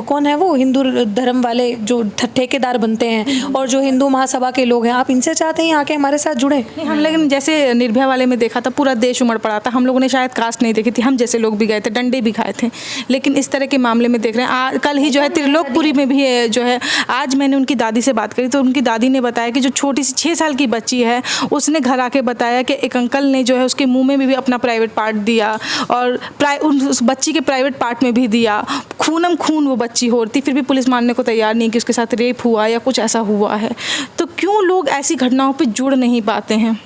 कौन है, वो हिंदू धर्म वाले जो ठेकेदार बनते हैं और जो हिंदू महासभा के लोग हैं, आप इनसे चाहते हैं आके हमारे साथ जुड़े? नहीं, हम लेकिन जैसे निर्भया वाले में देखा था पूरा देश उमड़ पड़ा था, हम लोगों ने शायद कास्ट नहीं देखी थी, हम जैसे लोग भी गए थे, डंडे भी खाए थे। लेकिन इस तरह के मामले में देख रहे हैं कल ही जो है त्रिलोकपुरी में भी जो है, आज मैंने उनकी दादी से बात करी तो उनकी दादी ने बताया कि जो छोटी सी 6 साल की बच्ची है उसने घर आके बताया कि एक अंकल ने जो है उसके मुंह में भी अपना प्राइवेट पार्ट दिया और उस बच्ची के प्राइवेट पार्ट में भी दिया। खूनम खून वो बच्ची हो रही थी, फिर भी पुलिस मानने को तैयार नहीं कि उसके साथ रेप हुआ या कुछ ऐसा हुआ है। तो क्यों लोग ऐसी घटनाओं पे जुड़ नहीं पाते हैं?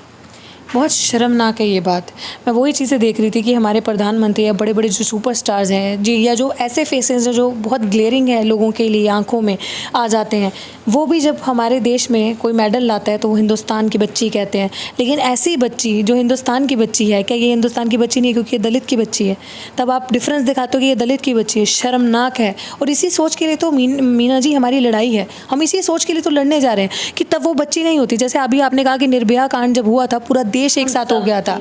बहुत शर्मनाक है ये बात। मैं वही चीज़ें देख रही थी कि हमारे प्रधानमंत्री या बड़े बड़े जो सुपरस्टार्स हैं जी, या जो ऐसे फेसेस हैं जो बहुत ग्लेयरिंग है लोगों के लिए आंखों में आ जाते हैं, वो भी जब हमारे देश में कोई मेडल लाता है तो वो हिंदुस्तान की बच्ची कहते हैं। लेकिन ऐसी बच्ची जो हिंदुस्तान की बच्ची है, क्या ये हिंदुस्तान की बच्ची नहीं है क्योंकि ये दलित की बच्ची है? तब आप डिफरेंस दिखाते हो कि ये दलित की बच्ची है। शर्मनाक है। और इसी सोच के लिए तो मीना जी हमारी लड़ाई है। हम इसी सोच के लिए तो लड़ने जा रहे हैं कि तब वो बच्ची नहीं होती। जैसे अभी आपने कहा कि निर्भया कांड जब हुआ था पूरा देश एक साथ हो गया था,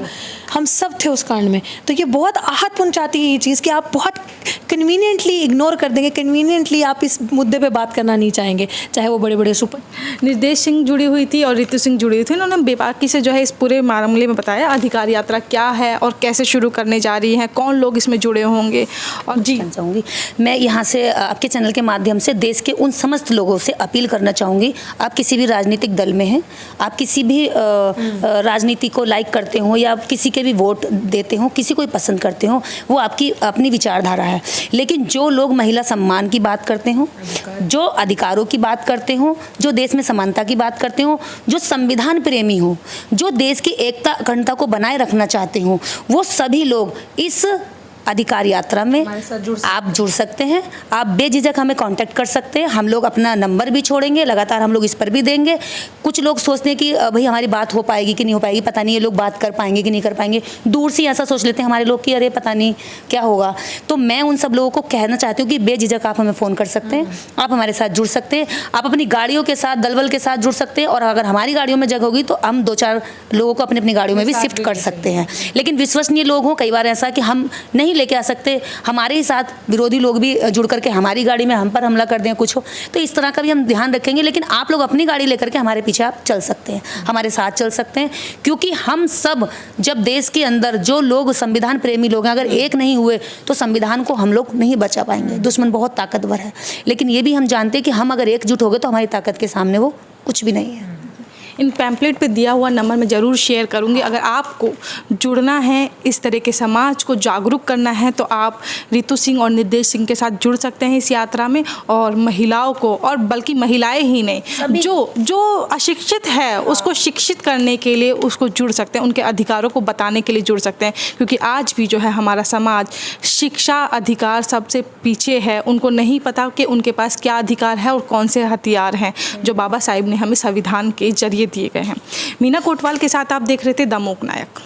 हम सब थे उस कांड में। तो ये बहुत आहत पहुंचाती है ये चीज़ कि आप बहुत कन्वीनियंटली इग्नोर कर देंगे, कन्वीनियंटली आप इस मुद्दे पे बात करना नहीं चाहेंगे, चाहे वो बड़े बड़े सुपर। निर्देश सिंह जुड़ी हुई थी और रितु सिंह जुड़ी हुई थी। उन्होंने बेबाकी से जो है इस पूरे मामले में बताया अधिकार यात्रा क्या है और कैसे शुरू करने जा रही है, कौन लोग इसमें जुड़े होंगे। और जी चाहूँगी मैं यहाँ से आपके चैनल के माध्यम से देश के उन समस्त लोगों से अपील करना चाहूँगी, आप किसी भी राजनीतिक दल में हैं, आप किसी भी राजनीति को लाइक करते हो या आप किसी के भी वोट देते हो, किसी को ही पसंद करते हो, वो आपकी अपनी विचारधारा है। लेकिन जो लोग महिला सम्मान की बात करते हो, जो अधिकारों की बात करते हो, जो देश में समानता की बात करते हो, जो संविधान प्रेमी हो, जो देश की एकता अखंडता को बनाए रखना चाहते हो, वो सभी लोग इस अधिकार यात्रा में आप जुड़ सकते हैं। आप बेझिझक हमें कांटेक्ट कर सकते हैं। हम लोग अपना नंबर भी छोड़ेंगे, लगातार हम लोग इस पर भी देंगे। कुछ लोग सोचते हैं कि भाई हमारी बात हो पाएगी कि नहीं हो पाएगी, पता नहीं ये लोग बात कर पाएंगे कि नहीं कर पाएंगे। दूर से ऐसा सोच लेते हैं हमारे लोग कि अरे पता नहीं क्या होगा। तो मैं उन सब लोगों को कहना चाहती हूँ कि बेझिझक आप हमें फ़ोन कर सकते हैं, आप हमारे साथ जुड़ सकते हैं, आप अपनी गाड़ियों के साथ दलबल के साथ जुड़ सकते हैं। और अगर हमारी गाड़ियों में जगह होगी तो हम 2-4 लोगों को अपनी अपनी गाड़ियों में भी शिफ्ट कर सकते हैं। लेकिन विश्वसनीय लोग हों, कई बार ऐसा कि हम नहीं लेके आ सकते, हमारे ही साथ विरोधी लोग भी जुड़ करके हमारी गाड़ी में हम पर हमला कर दें कुछ हो, तो इस तरह का भी हम ध्यान रखेंगे। लेकिन आप लोग अपनी गाड़ी लेकर के हमारे पीछे आप चल सकते हैं, हमारे साथ चल सकते हैं। क्योंकि हम सब जब देश के अंदर जो लोग संविधान प्रेमी लोग हैं, अगर एक नहीं हुए तो संविधान को हम लोग नहीं बचा पाएंगे। दुश्मन बहुत ताकतवर है, लेकिन ये भी हम जानते हैं कि हम अगर एकजुट हो गए तो हमारी ताकत के सामने वो कुछ भी नहीं है। इन पैम्पलेट पे दिया हुआ नंबर मैं ज़रूर शेयर करूँगी। अगर आपको जुड़ना है, इस तरह के समाज को जागरूक करना है, तो आप रितु सिंह और निर्देश सिंह के साथ जुड़ सकते हैं इस यात्रा में। और महिलाओं को, और बल्कि महिलाएं ही नहीं, जो अशिक्षित है उसको शिक्षित करने के लिए उसको जुड़ सकते हैं, उनके अधिकारों को बताने के लिए जुड़ सकते हैं। क्योंकि आज भी जो है हमारा समाज शिक्षा अधिकार सबसे पीछे है। उनको नहीं पता कि उनके पास क्या अधिकार है और कौन से हथियार हैं जो बाबा साहिब ने हमें संविधान के जरिए दिए गए हैं। मीना कोटवाल के साथ आप देख रहे थे द मूक नायक।